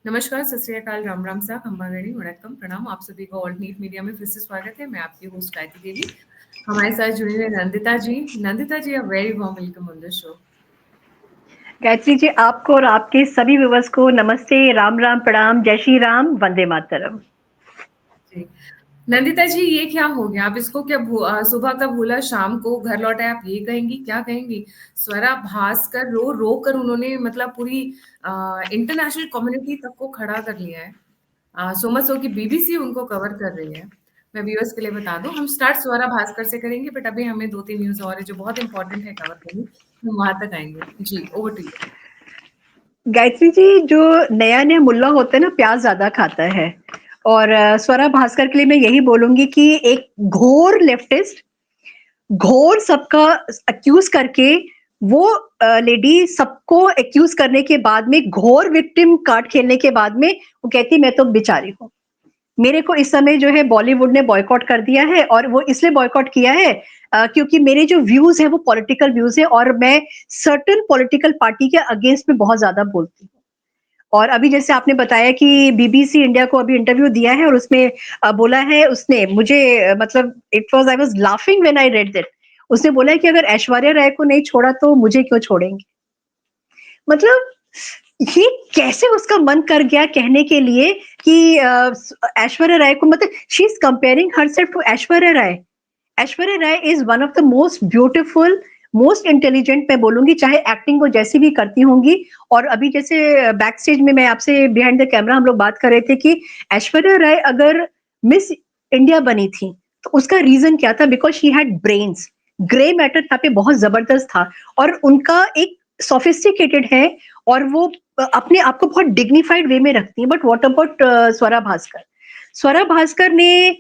नमस्कार, सत श्री अकाल, राम राम साहब, खंबागणी, वणक्कम, प्रणाम। आप सभी का ऑल्ट नीट मीडिया में फिर से स्वागत है। मैं आपकी होस्ट गायत्री देवी। हमारे साथ जुड़े हुए Nandita ji. Nandita ji, a very warm welcome on the show. Gayatri ji, आपको और आपके सभी व्यूअर्स को नमस्ते, राम राम, प्रणाम, जय श्री राम, वंदे मातरम। जी, नंदिता जी, ये क्या हो गया? आप इसको क्या सुबह का भूला शाम को घर लौट आए, आप ये कहेंगी? क्या कहेंगी? स्वरा भास्कर रो रो कर उन्होंने मतलब पूरी इंटरनेशनल कम्युनिटी तक को खड़ा कर लिया है। सो मच सो कि बीबीसी उनको कवर कर रही है। मैं व्यूअर्स के लिए बता दूं, हम स्टार्ट स्वरा भास्कर से करेंगे, बट अभी हमें 2-3 न्यूज़ और है जो बहुत इंपॉर्टेंट है कवर करनी। हम वहां तक आएंगे। जी, over to you. Gayatri ji, जो नया नया मुल्ला होता है ना, प्याज ज्यादा खाता है। और स्वरा भास्कर के लिए मैं यही बोलूंगी कि एक घोर लेफ्टिस्ट, घोर सबका अक्यूज करके, वो लेडी सबको एक्यूज करने के बाद में, घोर विक्टिम कार्ड खेलने के बाद में, वो कहती मैं तो बेचारी हूँ। मेरे को इस समय जो है बॉलीवुड ने बॉयकॉट कर दिया है, और वो इसलिए बॉयकॉट किया है क्योंकि मेरे जो व्यूज है वो पॉलिटिकल व्यूज है, और मैं सर्टेन पॉलिटिकल पार्टी के अगेंस्ट में बहुत ज्यादा बोलती हूँ। और अभी जैसे आपने बताया कि बीबीसी इंडिया को अभी इंटरव्यू दिया है, और उसमें बोला है उसने मुझे, मतलब it was, I was laughing when I read that. उसने बोला है कि अगर ऐश्वर्या राय को नहीं छोड़ा तो मुझे क्यों छोड़ेंगे। मतलब ये कैसे उसका मन कर गया कहने के लिए कि ऐश्वर्या राय को, मतलब she is comparing herself to Aishwarya Rai. Aishwarya Rai is one of the most beautiful, most intelligent, मैं बोलूंगी, चाहे एक्टिंग वो जैसी भी करती होंगी। और अभी जैसे बैक स्टेज में मैं आपसे बिहाइंड द कैमरा हम लोग बात कर रहे थे कि ऐश्वर्या राय अगर मिस इंडिया बनी थी तो उसका रीजन क्या था? Because she had brains. Grey matter यहाँ पे बहुत जबरदस्त था, और उनका एक सोफिस्टिकेटेड है, और वो अपने आप को बहुत डिग्निफाइड वे में रखती है। But what about Swara Bhaskar? Swara Bhaskar ने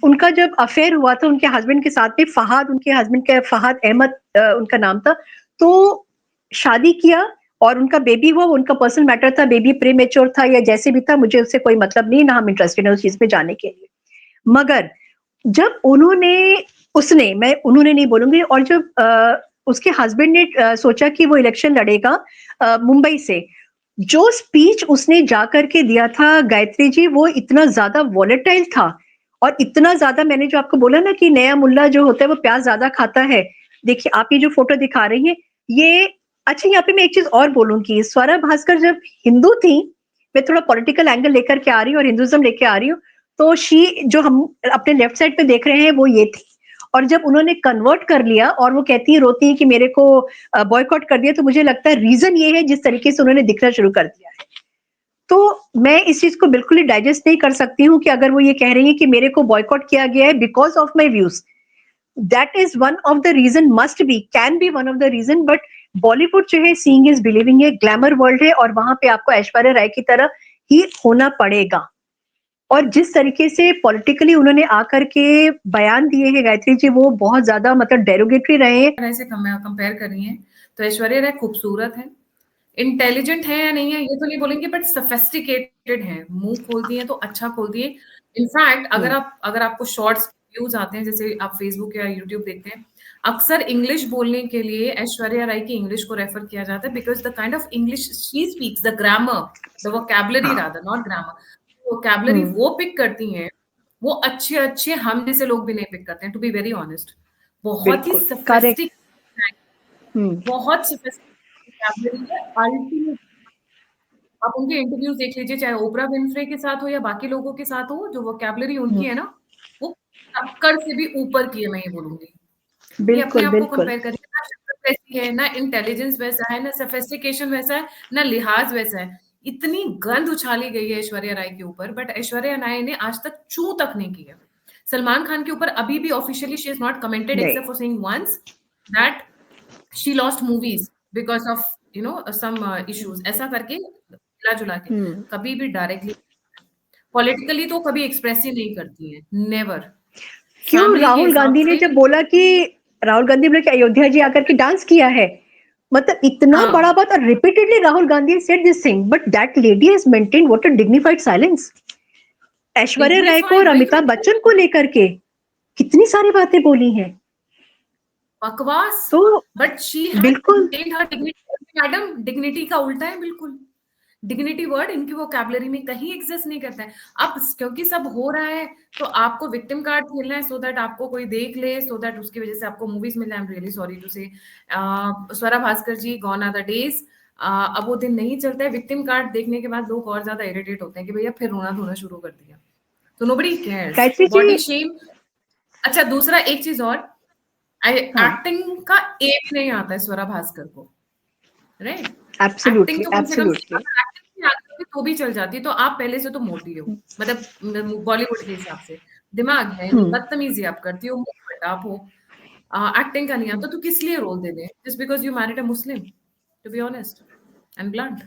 उनका जब अफेयर हुआ था उनके हस्बैंड के साथ में, फहाद, उनके हस्बैंड का फहाद अहमद उनका नाम था, तो शादी किया और उनका बेबी हुआ। उनका पर्सनल मैटर था, बेबी प्रीमेच्योर था या जैसे भी था, मुझे उससे कोई मतलब नहीं, ना हम इंटरेस्टेड है उस चीज में जाने के लिए। मगर जब उन्होंने नहीं बोलूंगी, और जब उसके हस्बैंड ने सोचा कि वो इलेक्शन लड़ेगा मुंबई से, जो स्पीच उसने जाकर के दिया था गायत्री जी, वो इतना ज्यादा वॉलेटाइल था। और इतना ज्यादा, मैंने जो आपको बोला ना कि नया मुल्ला जो होता है वो प्याज ज्यादा खाता है। देखिए, आप ये जो फोटो दिखा रही है, ये, अच्छा, यहाँ पे मैं एक चीज और बोलूंगी। स्वरा भास्कर जब हिंदू थी, मैं थोड़ा पॉलिटिकल एंगल लेकर के आ रही हूँ और हिंदुज्म लेके आ रही हूँ, तो शी, जो हम अपने लेफ्ट साइड पे देख रहे हैं, वो ये थी। और जब उन्होंने कन्वर्ट कर लिया, और वो कहती है, रोती है कि मेरे को बॉयकॉट कर दिया, तो मुझे लगता है रीजन ये है जिस तरीके से उन्होंने दिखना शुरू कर दिया है। तो मैं इस चीज को बिल्कुल ही डाइजेस्ट नहीं कर सकती हूँ कि अगर वो ये कह रही है कि मेरे को बॉयकॉट किया गया है because of my views, that is one of the reason, must be, can be one of the reason. But Bollywood जो है, सीइंग इज बिलीविंग है, ग्लैमर वर्ल्ड है, और वहां पे आपको ऐश्वर्या राय की तरह ही होना पड़ेगा। और जिस तरीके से पॉलिटिकली उन्होंने आकर के बयान दिए हैं गायत्री जी, वो बहुत ज्यादा, मतलब डेरोगेटरी रहे हैं। ऐसे कंपेयर कर रही हैं तो ऐश्वर्या राय खूबसूरत है, इंटेलिजेंट है या नहीं है ये तो नहीं बोलेंगे, बट सोफिस्टिकेटेड है। मुंह खोलती है तो अच्छा खोलती है। इनफैक्ट अगर आपको शॉर्ट्स व्यूज आते हैं, जैसे आप फेसबुक या यूट्यूब देखते हैं, अक्सर इंग्लिश बोलने के लिए ऐश्वर्या राय की इंग्लिश को रेफर किया जाता है, because the kind of English she speaks, the grammar, the vocabulary, rather not grammar, vocabulary वो पिक करती हैं, वो अच्छे अच्छे हम जैसे लोग भी नहीं पिक करते हैं, टू बी वेरी ऑनेस्ट। बहुत ही बिल्कुल करेक्ट। सफेस्टिक, बहुत sophisticated vocabulary है, अल्टीमेट। आप उनके इंटरव्यूज देख लीजिए, चाहे ओपरा विनफ्रे के साथ हो या बाकी लोगों के साथ हो, जो वोकैबुलरी उनकी है ना, वो टक्कर से भी ऊपर की है, मैं ये बोलूंगी। ये अपने बिल्कुल आप को बिल्कुल। कंपेयर करिए, ना शक्ल वैसी है, ना इंटेलिजेंस वैसा है, ना सोफिस्टिकेशन वैसा है, ना लिहाज वैसा है। इतनी गंद उछाली गई है ऐश्वर्या राय के ऊपर, बट ऐश्वर्या राय ने आज तक चू तक नहीं किया। सलमान खान के ऊपर अभी भी officially she is not commented, नहीं। Except for saying once that she lost movies because of some issues, ऐसा करके मिला जुला के। कभी भी डायरेक्टली पॉलिटिकली तो कभी एक्सप्रेस ही नहीं करती है, नेवर। क्यों फैमिली के राहुल हिसाब गांधी ने से। जब बोला कि, राहुल गांधी बोले कि अयोध्या जी आकर के डांस किया है, मतलब इतना बड़ा हाँ, बात, और repeatedly Rahul Gandhi said this thing, but that lady has maintain what a dignified silence. Aishwarya Rai को और डिग्निफाइड, वही तो अमिताभ मैं बोल बच्चन रही को हूँ। लेकर के कितनी सारी बातें बोली हैं। बकवास। तो बट शी हैज बिल्कुल। मेंटेन्ड हर डिग्निटी। मैडम, डिग्निटी का उल्टा है बिल्कुल। डिग्निटी वर्ड इनकी वोकैबुलरी में कहीं एग्जिस्ट नहीं करता है। अब क्योंकि सब हो रहा है तो आपको विक्टिम कार्ड खेलना है सो दैट आपको कोई देख ले, सो दैट उसकी वजह से आपको मूवीज मिल रहे। I am really sorry to say, Swara Bhaskar ji, gone are the days. अब वो दिन नहीं चलता है। विक्टिम कार्ड देखने के बाद लोग और ज्यादा इरिटेट होते हैं कि भैया फिर रोना धोना शुरू कर दिया, तो नोबडी केयर्स। गायत्री बॉडी जी, शेम। अच्छा, दूसरा एक चीज और, हाँ, एक्टिंग का एक नहीं आता है स्वरा भास्कर को, राइट? एक्टिंग एब्सोल्युटली, तो कम से कम, एब्सोल्युटली। अगर एक्टिंग नहीं आती होगी तो भी चल जाती, तो आप पहले से तो मोटी हो, मतलब बॉलीवुड के हिसाब से दिमाग है, हम्म। बदतमीजी आप करती हो, मुंह फटा आप हो, एक्टिंग का नहीं आता तो किस लिए रोल दे दें? Just because you married a Muslim, to be honest and blunt.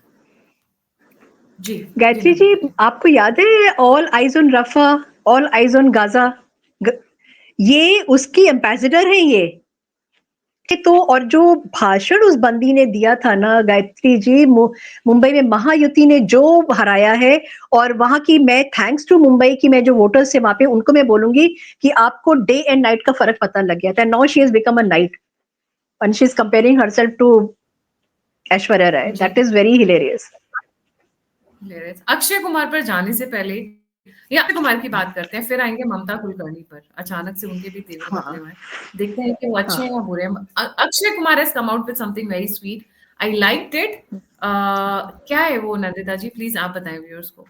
जी, जी गायत्री जी, नंदिता जी। आपको याद है all eyes on Rafah, all eyes on Gaza? ये उसकी एम्बेसडर है ये। तो और जो भाषण उस बंदी ने दिया था ना गायत्री जी, मुंबई में महायुति ने जो हराया है, और वहां की, मैं थैंक्स टू मुंबई की, मैं जो वोटर्स थे वहां पे उनको मैं बोलूंगी कि आपको डे एंड नाइट का फर्क पता लग गया था। Now she is become a knight and she is comparing herself to Aishwarya Rai. Ji, that is very hilarious. Akshay Kumar पर जाने से पहले, या अक्षय कुमार की बात करते हैं, फिर आएंगे ममता कुलकर्णी पर। अचानक से उनके भी तेवर बदले हाँ, हुए हैं, देखते हैं कि वो अच्छे हैं हाँ। या बुरे हैं। Akshay Kumar has come out with something very sweet, I liked it. क्या है वो नंदिता जी, प्लीज आप बताएं व्यूअर्स को।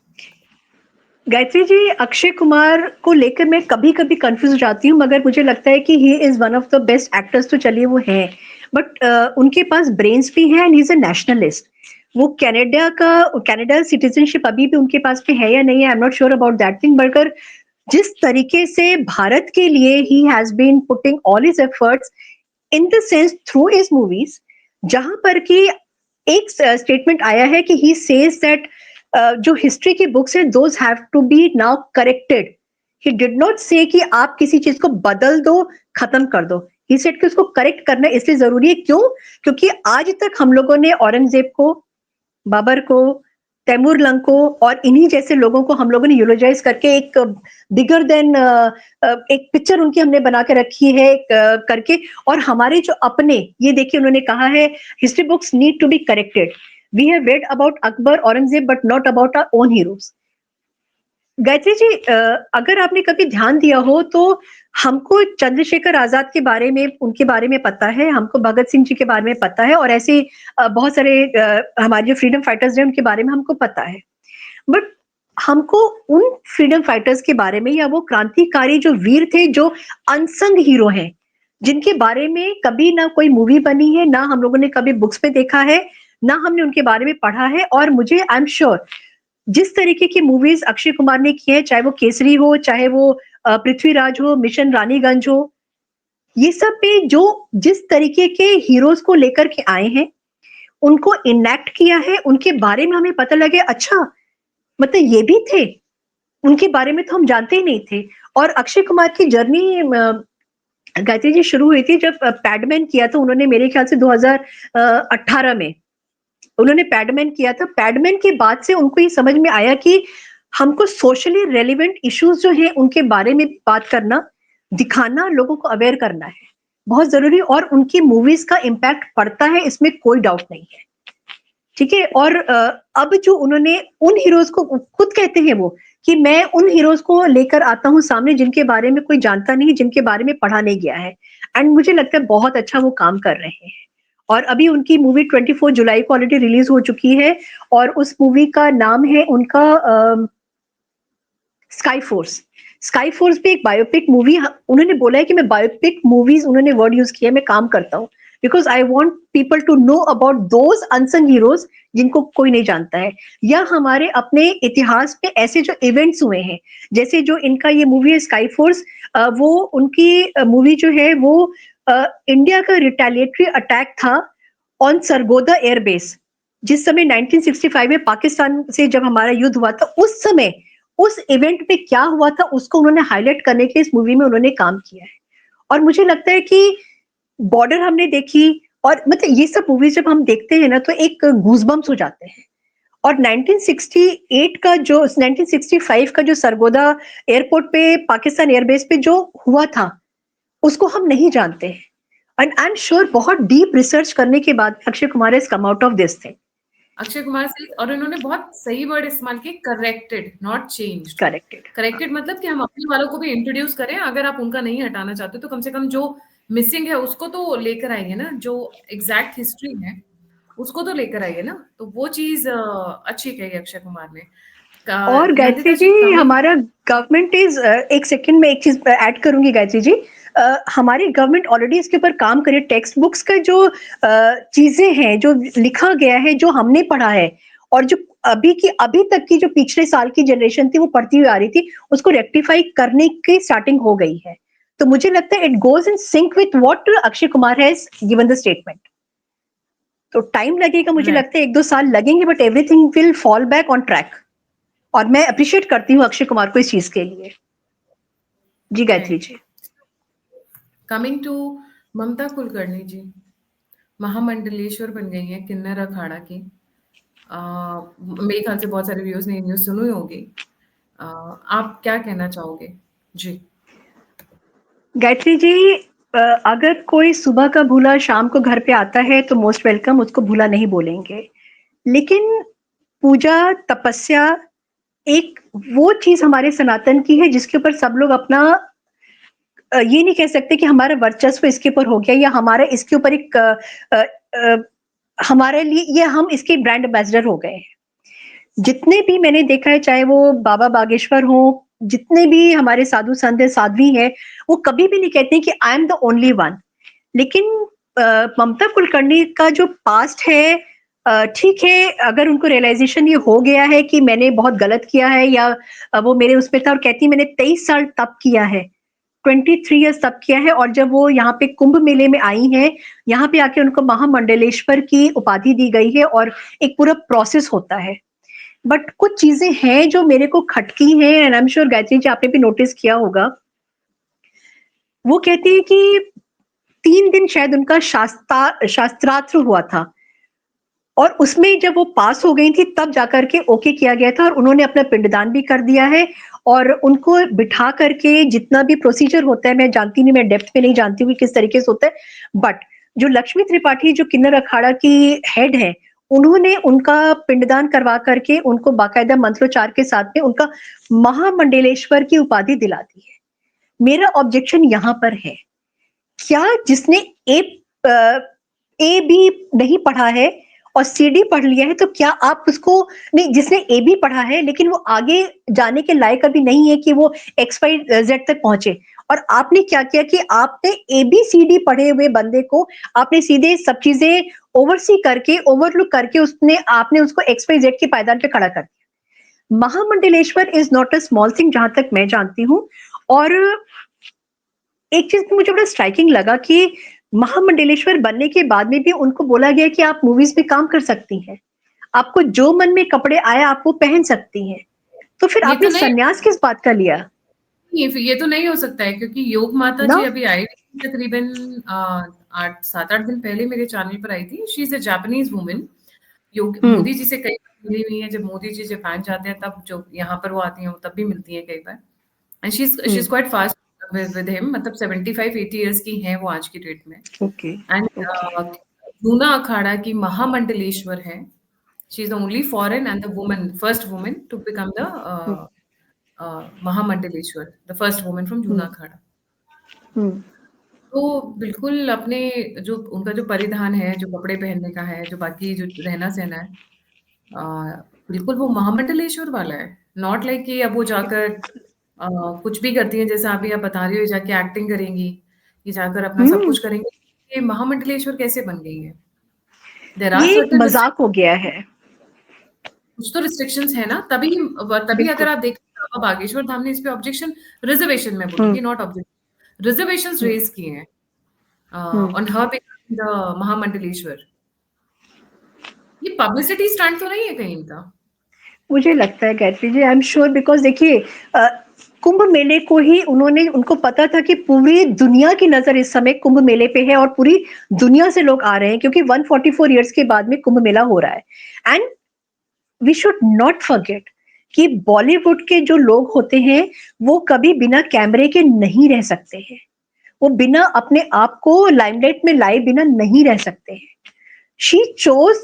गायत्री जी, अक्षय कुमार को लेकर मैं कभी कभी कंफ्यूज हो जाती हूँ, मगर मुझे लगता है कि he is one of the best actors, तो चलिए वो हैं, बट उनके पास ब्रेन्स भी हैं and he is a nationalist. वो कनाडा सिटीजनशिप अभी भी उनके पास में है या नहीं है, I am not sure about that thing, मगर जिस तरीके से भारत के लिए he has been putting all his efforts in the sense through his movies, जहां पर कि एक स्टेटमेंट आया है कि ही सेज दैट जो हिस्ट्री की बुक्स है those have to be now corrected. He did not से कि आप किसी चीज को बदल दो, खत्म कर दो। ही सेड कि उसको करेक्ट करना इसलिए जरूरी है, क्यों? क्योंकि आज तक हम लोगों ने औरंगजेब को, बाबर को, तैमूर लंग को और इन्हीं जैसे लोगों को हम लोगों ने यूलोजाइज करके एक बिगर देन एक पिक्चर उनकी हमने बना के रखी है करके। और हमारे जो अपने, ये देखिए उन्होंने कहा है history books need to be corrected. We have read about Akbar, Aurangzeb, but not about our own heroes. Gayatri ji, अगर आपने कभी ध्यान दिया हो तो हमको चंद्रशेखर आजाद के बारे में, उनके बारे में पता है, हमको भगत सिंह जी के बारे में पता है, और ऐसे बहुत सारे हमारे जो फ्रीडम फाइटर्स हैं उनके बारे में हमको पता है। बट हमको उन फ्रीडम फाइटर्स के बारे में, या वो क्रांतिकारी जो वीर थे, जो अनसंग हीरो हैं, जिनके बारे में कभी ना कोई मूवी बनी है, ना हम लोगों ने कभी बुक्स में देखा है, ना हमने उनके बारे में पढ़ा है। और मुझे आई एम श्योर जिस तरीके की मूवीज अक्षय कुमार ने की है, चाहे वो केसरी हो, चाहे वो पृथ्वीराज हो, मिशन रानीगंज हो, ये सब पे जो जिस तरीके के हीरोज को लेकर के आए हैं, उनको इनेक्ट किया है, उनके बारे में हमें पता लगे अच्छा मतलब ये भी थे, उनके बारे में तो हम जानते ही नहीं थे। और अक्षय कुमार की जर्नी गायत्री जी शुरू हुई थी जब पैडमैन किया था उन्होंने, मेरे ख्याल से 2018 में उन्होंने पैडमैन किया था। पैडमैन के बाद से उनको ये समझ में आया कि हमको सोशली रेलिवेंट इश्यूज जो हैं उनके बारे में बात करना, दिखाना, लोगों को अवेयर करना है बहुत जरूरी, और उनकी मूवीज का इम्पैक्ट पड़ता है, इसमें कोई डाउट नहीं है। ठीक है। और अब जो उन्होंने उन हीरोज को, खुद कहते हैं वो कि मैं उन हीरोज को लेकर आता हूं सामने जिनके बारे में कोई जानता नहीं, जिनके बारे में पढ़ा नहीं गया है, एंड मुझे लगता है बहुत अच्छा वो काम कर रहे हैं। और अभी उनकी मूवी 24 जुलाई को ऑलरेडी रिलीज हो चुकी है, और उस मूवी का नाम है उनका स्काई फोर्स। स्काई फोर्स भी एक बायोपिक मूवी, उन्होंने बोला है कि मैं बायोपिक मूवीज, उन्होंने वर्ड यूज किया, मैं काम करता हूँ because I want people to know about those unsung heroes जिनको कोई नहीं जानता है, या हमारे अपने इतिहास में ऐसे जो इवेंट्स हुए हैं, जैसे जो इनका ये मूवी है स्काई फोर्स। वो उनकी मूवी जो है वो इंडिया का रिटेलिएटरी अटैक था ऑन सरगोदा एयरबेस, जिस समय 1965 में पाकिस्तान से जब हमारा युद्ध हुआ था, उस समय उस इवेंट में क्या हुआ था उसको उन्होंने हाईलाइट करने के लिए इस मूवी में उन्होंने काम किया है। और मुझे लगता है कि बॉर्डर हमने देखी, और मतलब ये सब मूवीज जब हम देखते हैं ना तो एक गूजबम्स हो जाते हैं। और 1968 का जो 1965 का जो सरगोदा एयरपोर्ट पे पाकिस्तान एयरबेस पे जो हुआ था उसको हम नहीं जानते हैं, एंड आई एम श्योर बहुत डीप रिसर्च करने के बाद Akshay Kumar has come out of this thing. Akshay Kumar से, और इन्होंने बहुत सही वर्ड इस्तेमाल किए, corrected not changed. Corrected. Corrected मतलब कि हम अपने वालों को भी इंट्रोड्यूस करें, अगर आप उनका नहीं हटाना चाहते तो कम से कम जो मिसिंग है उसको तो लेकर आइए ना, जो एग्जैक्ट हिस्ट्री है उसको तो लेकर आइए ना। तो वो चीज अच्छी कही अक्षय कुमार ने। और गायत्री नंदिता जी, जी कमिंग। हमारा गवर्नमेंट इज, एक सेकंड में एक चीज ऐड करूंगी गायत्री जी। हमारी गवर्नमेंट ऑलरेडी इसके ऊपर काम करे। टेक्स्ट बुक्स का जो चीजें हैं, जो लिखा गया है, जो हमने पढ़ा है, और जो अभी तक की जो पिछले साल की जनरेशन थी वो पढ़ती हुई आ रही थी, उसको रेक्टिफाई करने की स्टार्टिंग हो गई है। तो मुझे लगता है it goes in sync with what Akshay Kumar has given the statement. तो टाइम लगेगा, मुझे राइट। लगता है 1-2 साल लगेंगे, but everything will fall back on track. और मैं अप्रिशिएट करती हूँ अक्षय कुमार को इस चीज के लिए। जी गायत्री जी। कमिंग टू ममता कुलकर्णी जी, महामंडलेश्वर बन गई है किन्नर अखाड़ा की। मेरे ख्याल से बहुत सारे व्यूअर्स ने न्यूज़ सुनी होगी। आप क्या कहना चाहोगे? जी। गायत्री जी, अगर कोई सुबह का भूला शाम को घर पे आता है तो मोस्ट वेलकम, उसको भूला नहीं बोलेंगे। लेकिन पूजा, तपस्या एक वो चीज हमारे सनातन की है जिसके ऊपर सब लोग अपना, ये नहीं कह सकते कि हमारा वर्चस्व इसके ऊपर हो गया, या हमारा इसके ऊपर एक हमारे लिए ये हम इसके ब्रांड एम्बेसडर हो गए हैं। जितने भी मैंने देखा है, चाहे वो बाबा बागेश्वर हो, जितने भी हमारे साधु संत है, साध्वी है, वो कभी भी नहीं कहते कि I am the only one. लेकिन ममता कुलकर्णी का जो पास्ट है, ठीक है, अगर उनको रियलाइजेशन ये हो गया है कि मैंने बहुत गलत किया है, या वो मेरे उसमें था, और कहती मैंने 23 साल तप किया है, 23 ईयर्स तप किया है, और जब वो यहाँ पे कुंभ मेले में आई हैं, यहाँ पे आके उनको महामंडलेश्वर की उपाधि दी गई है, और एक पूरा प्रोसेस होता है। बट कुछ चीजें हैं जो मेरे को खटकी हैं, and I am sure Gayatri ji आपने भी नोटिस किया होगा। वो कहती है कि 3 दिन शायद उनका शास्त्रार्थ हुआ था, और उसमें जब वो पास हो गई थी तब जाकर के ओके किया गया था, और उन्होंने अपना पिंडदान भी कर दिया है। और उनको बिठा करके जितना भी प्रोसीजर होता है, मैं जानती नहीं, मैं डेप्थ में नहीं जानती हूँ कि किस तरीके से होता है, बट जो लक्ष्मी त्रिपाठी जो किन्नर अखाड़ा की हेड है, उन्होंने उनका पिंडदान करवा करके उनको बाकायदा मंत्रोच्चार के साथ में उनका महामंडलेश्वर की उपाधि दिला दी है। मेरा ऑब्जेक्शन यहाँ पर है, क्या जिसने ए ए बी नहीं पढ़ा है और सी डी पढ़ लिया है, तो क्या आप उसको, नहीं, जिसने ए बी पढ़ा है लेकिन वो आगे जाने के लायक अभी नहीं है कि वो एक्स वाई जेड तक पहुंचे, और आपने क्या किया कि आपने ए बी सी डी पढ़े हुए बंदे को आपने सीधे सब चीजें ओवरसी करके, ओवरलुक करके, उसने आपने उसको एक्स वाई जेड के पायदान पे खड़ा कर दिया। Mahamandaleshwar is not a small thing जहां तक मैं जानती हूँ। और एक चीज मुझे बड़ा स्ट्राइकिंग लगा कि महामंडलेश्वर बनने के बाद में भी उनको बोला गया कि आप मूवीज में काम कर सकती हैं, आपको जो मन में कपड़े आए आप वो पहन सकती हैं, तो फिर ये तो आपने नहीं, संन्यास किस बात का लिया? ये तो नहीं हो सकता है, क्योंकि योग माता ना। जी अभी आई थी तकरीबन 7-8 दिन पहले मेरे चैनल पर आई थी। She is a Japanese women. योग हम्म। मोदी जी से कई बार मिली हुई है, जब मोदी जी जापान जाते हैं तब जो यहाँ पर वो आती हैं वो तब भी मिलती हैं कई बार। And she is hmm. Quite fast with him, मतलब 75-80 ईयर्स की हैं वो आज की डेट में। Okay. And okay. Juna Akhara की महामंडलेश्वर है। She is the only foreign and the woman, first woman to become the hmm. Mahamandaleshwar, the first woman from Juna hmm. Akhara. Hmm. तो बिल्कुल अपने जो उनका जो परिधान है, जो कपड़े पहनने का है, जो बाकी जो रहना-सहना है, अ, बिल्कुल वो महामंडलेश्वर वाला है। नॉट लाइक कि अब वो जाकर कुछ भी करती हैं, जैसा अभी आप बता रही हो, जाके एक्टिंग करेंगी, ये जाकर अपना सब हम्म। कुछ करेंगी। ये महामंडलेश्वर कैसे बन गई है? देयर आर ये एक सर्टेन मजाक हो गया है। कुछ तो रिस्ट्रिक्शंस है ना, तभी अगर बिल्कुल। आप देखें बाबा बागेश्वर धाम ने इस पे ऑब्जेक्शन, रिजर्वेशन मैं हम्म। बोलूँगी, not objection, reservations hmm. Raise किए हैं hmm. On her becoming the Mahamandaleshwar. ये पब्लिसिटी स्टंट तो नहीं है कहीं इनका? मुझे लगता है गायत्री जी, आई एम श्योर, बिकॉज देखिए, कुंभ मेले को ही उन्होंने, उनको पता था कि पूरी दुनिया की नजर इस समय कुंभ मेले पे है, और पूरी दुनिया से लोग आ रहे हैं क्योंकि 144 ईयर्स के बाद में कुंभ मेला हो रहा है। And we should not forget कि बॉलीवुड के जो लोग होते हैं वो कभी बिना कैमरे के नहीं रह सकते हैं, वो बिना अपने आप को लाइमलाइट में लाए बिना नहीं रह सकते हैं। शी चोज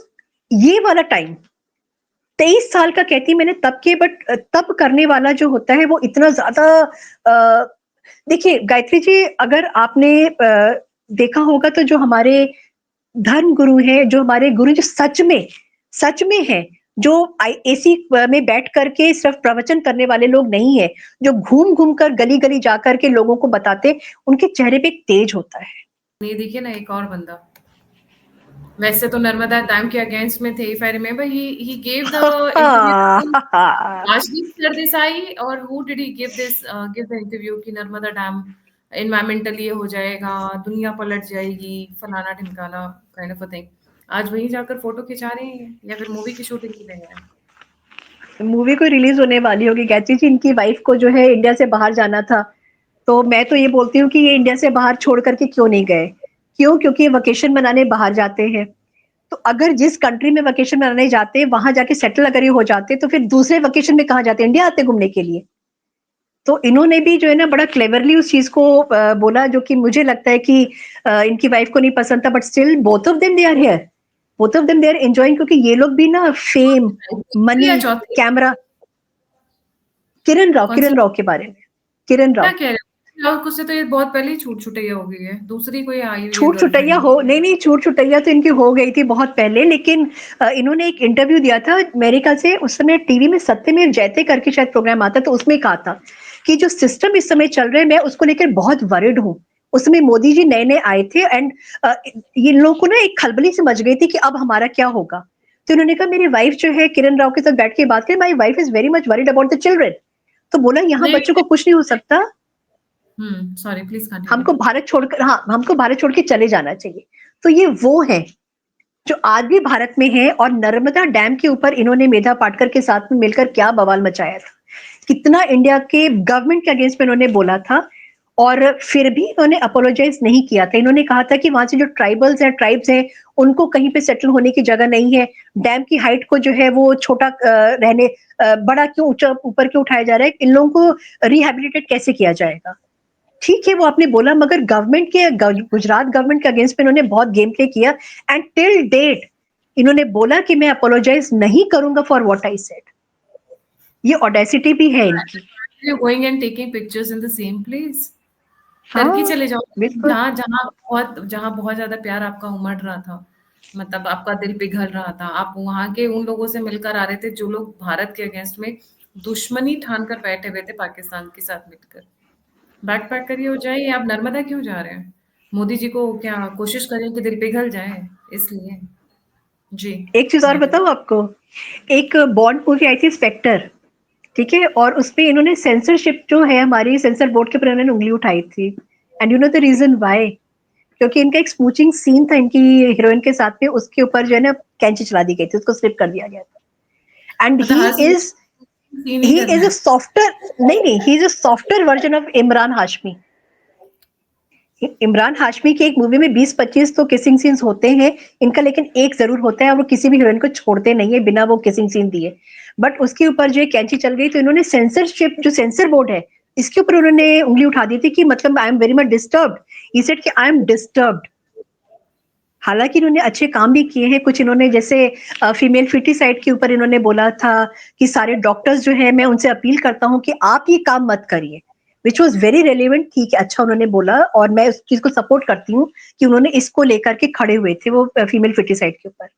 ये वाला टाइम 23 साल का कहती मैंने तब के, बट तब करने वाला जो होता है वो इतना ज्यादा देखिए गायत्री जी, अगर आपने देखा होगा तो जो हमारे धर्म गुरु हैं, जो हमारे गुरु जो सच में है, जो एसी में बैठ करके सिर्फ प्रवचन करने वाले लोग नहीं है, जो घूम घूम कर गली गली जाकर के लोगों को बताते, उनके चेहरे पे एक तेज होता है। नहीं देखिए ना, एक और बंदा वैसे तो नर्मदा डैम के अगेंस्ट में थे, if I remember he gave the interview Ashish Sardesai, और who did he give the interview कि नर्मदा डैम एनवायरमेंटल ये हो जाएगा, दुनिया पलट जाएगी, फलाना ढिमकाना काइंड ऑफ अ थिंग। आज वहीं जाकर फोटो खिंचा रहे हैं या फिर मूवी की शूटिंग के लिए गए हैं। मूवी को रिलीज होने वाली होगी गायत्री जी, इनकी वाइफ को जो है इंडिया से बाहर जाना था, तो मैं तो ये बोलती हूँ कि ये इंडिया से बाहर छोड़ करके क्यों नहीं गए? क्यों? क्योंकि वकेशन मनाने बाहर जाते हैं, तो अगर जिस कंट्री में वकेशन मनाने जाते हैं वहां जाके सेटल अगर ये हो जाते, तो फिर दूसरे वकेशन में कहाँ जाते? इंडिया आते घूमने के लिए। तो इन्होंने भी जो है ना बड़ा क्लेवरली उस चीज को बोला, जो कि मुझे लगता है कि इनकी वाइफ को नहीं पसंद था, but still both of them they are here, both of them they are enjoying, क्योंकि ये लोग भी ना फेम, तीसरी या मनी, चौथी? कैमरा। कौन सी? किरण राव के बारे में, किरण क्या राव। कह रहे हो? और कुछ से तो ये बहुत पहले ही छूट छुटैया हो गई है, दूसरी कोई आई हुई है छूट छुटैया गर्लफ्रेंड। हो नहीं, नहीं, छूट छुटैया तो इनकी हो गई थी बहुत पहले, लेकिन इन्होंने एक इंटरव्यू दिया था अमेरिका से, उस समय टीवी में सत्यमेव जयते करके शायद प्रोग्राम आता, तो उसमें कहा था कि जो सिस्टम इस समय चल रहे हैं, मैं उसको लेकर बहुत वरिड हूँ। उस समय मोदी जी नए नए आए थे, एंड ये लोगों को ना एक खलबली से मच गई थी कि अब हमारा क्या होगा। तो उन्होंने कहा मेरी वाइफ जो है किरण राव के साथ बैठ के बात करें, my wife is very much worried about the children. तो बोला यहाँ नहीं, बच्चों को कुछ नहीं हो सकता, सॉरी प्लीज कंटिन्यू। हमको भारत छोड़कर, हाँ, हमको भारत छोड़ के चले जाना चाहिए। तो ये वो है जो आज भी भारत में है, और नर्मदा डैम के ऊपर इन्होंने मेधा पाटकर के साथ में मिलकर क्या बवाल मचाया था, कितना इंडिया के गवर्नमेंट के अगेंस्ट में इन्होंने बोला था, और फिर भी इन्होंने अपोलोजाइज नहीं किया था। इन्होंने कहा था कि वहां से जो ट्राइबल्स हैं, ट्राइब्स हैं, उनको कहीं पे सेटल होने की जगह नहीं है, डैम की हाइट को जो है वो छोटा रहने, बड़ा क्यों ऊंचा ऊपर क्यों उठाया जा रहा है, इन लोगों को रिहेबिलिटेट कैसे किया जाएगा। ठीक है वो आपने बोला, मगर गवर्नमेंट के, गुजरात गवर्नमेंट के अगेंस्ट में इन्होंने बहुत गेम प्ले किया, एंड टिल डेट इन्होंने बोला कि मैं अपोलोजाइज नहीं करूंगा फॉर व्हाट आई सेड। ये ऑडेसिटी भी है इनकी। You going and taking pictures in the same place? Turkey हाँ, चले जाओ, बिल्कुल। जहाँ बहुत ज्यादा प्यार आपका उमड़ रहा था, मतलब आपका दिल पिघल रहा था, आप वहां के उन लोगों से मिलकर आ रहे थे जो लोग भारत के अगेंस्ट में दुश्मनी ठान कर बैठे हुए थे पाकिस्तान के साथ मिलकर। बैक पैक करिए हो जाइए, आप नर्मदा क्यों जा रहे हैं? मोदी जी को क्या कोशिश करें कि दिल पिघल जाए इसलिए? जी, एक चीज और बोलिए। बताऊं आपको, एक बॉन्ड मूवी आई थी स्पेक्टर, ठीक है, और उसपे इन्होंने सेंसरशिप जो है हमारी सेंसर बोर्ड के ऊपर इन्होंने उंगली उठाई थी, and you know the reason why? क्योंकि इनका एक स्मूचिंग सीन था इनकी हीरोइन के साथ में, उसके ऊपर जो है ना कैंची चला दी गई थी, उसको स्लिप कर दिया गया था, एंड मतलब हर सीन ही ही करना इज अ है। सॉफ्टर, नहीं, ही is a softer version of Imran Hashmi. Imran Hashmi की एक मूवी में 20-25 तो किसिंग सीन्स होते हैं इनका, लेकिन एक जरूर होता है, और वो किसी भी हीरोइन को छोड़ते नहीं है बिना वो किसिंग सीन दिए। बट उसके ऊपर जो कैंची चल गई, तो इन्होंने सेंसरशिप, जो सेंसर बोर्ड है, इसके ऊपर उन्होंने उंगली उठा दी थी कि मतलब I am very much disturbed. He said कि आई एम डिस्टर्ब्ड। हालांकि इन्होंने अच्छे काम भी किए हैं कुछ, इन्होंने जैसे फीमेल फिटिसाइड के ऊपर इन्होंने बोला था कि सारे डॉक्टर्स जो है, मैं उनसे अपील करता हूं कि आप ये काम मत करिए, विच वॉज वेरी रेलिवेंट। ठीक है, अच्छा उन्होंने बोला, और मैं उस चीज को सपोर्ट करती हूँ कि उन्होंने इसको लेकर के खड़े हुए थे वो फीमेल फिटिसाइड के ऊपर।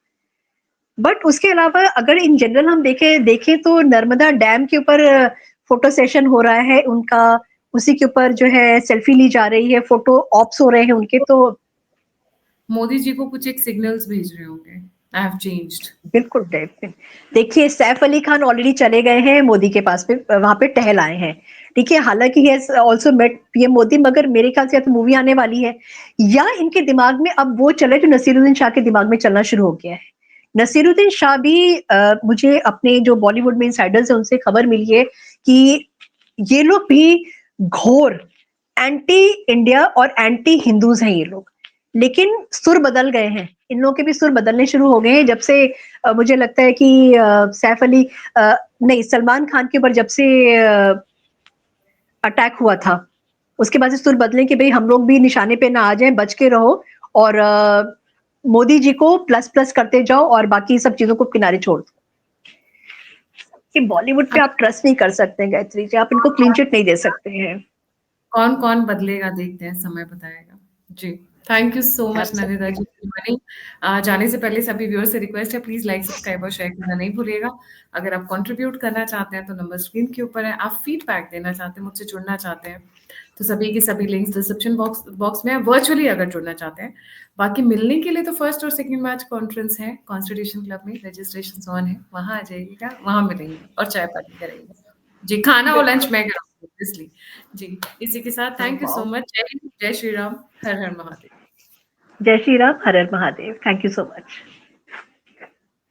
बट उसके अलावा अगर इन जनरल हम देखें तो नर्मदा डैम के ऊपर फोटो सेशन हो रहा है उनका, उसी के ऊपर जो है सेल्फी ली जा रही है, फोटो ऑप्स हो रहे हैं उनके, तो मोदी जी को कुछ एक सिग्नल्स भेज रहे होंगे, आई हैव चेंज्ड। बिल्कुल डेफिनेट। देखिए सैफ अली खान ऑलरेडी चले गए हैं मोदी के पास में, वहां पे टहल आए हैं, ठीक है, हालांकि he has also met PM Modi, मगर मेरे ख्याल से तो मूवी आने वाली है, या इनके दिमाग में अब वो चले जो नसीरुद्दीन शाह के दिमाग में चलना शुरू हो गया है। नसीरुद्दीन शाह भी मुझे अपने जो बॉलीवुड में इनसाइडर्स है उनसे खबर मिली है कि ये लोग भी घोर एंटी इंडिया और एंटी हिंदूज हैं ये लोग, लेकिन सुर बदल गए हैं, इन लोगों के भी सुर बदलने शुरू हो गए हैं जब से मुझे लगता है कि सैफ अली, नहीं, सलमान खान के ऊपर जब से अटैक हुआ था, उसके बाद से सुर बदले कि भाई हम लोग भी निशाने पे ना आ जाएं, बच के रहो, और मोदी जी को प्लस प्लस करते जाओ और बाकी सब चीजों को किनारे छोड़ दो। कि बॉलीवुड पे आप ट्रस्ट नहीं कर सकते हैं गायत्री जी, आप इनको क्लीन चिट नहीं दे सकते हैं। कौन-कौन बदलेगा देखते हैं, समय बताएगा। जी, thank you so much Nandita ji absolutely. For joining. जाने से पहले सभी व्यूअर्स से रिक्वेस्ट है, प्लीज़ लाइक, सब्सक्राइब और शेयर करना नहीं भूलिएगा। अगर आप कंट्रीब्यूट करना चाहते हैं तो नंबर स्क्रीन के ऊपर है। आप फीडबैक देना चाहते हैं, मुझसे जुड़ना चाहते हैं, तो सभी के सभी लिंक्स डिस्क्रिप्शन बॉक्स में है, वर्चुअली अगर जुड़ना चाहते हैं। बाकी मिलने के लिए तो फर्स्ट और सेकंड मैच कॉन्फ्रेंस है, कॉन्स्टिट्यूशन क्लब में, रजिस्ट्रेशंस ऑन है, वहाँ आ जाइएगा, वहाँ मिलेंगे और चाय पार्टी करेंगे। जी, खाना और लंच मैं कराऊँगी ऑब्वियसली। जी, इसी के साथ थैंक यू सो मच। जय हिंद, जय श्री राम, हर हर महादेव। जय श्री राम, हर हर Mahadev. Thank you so much.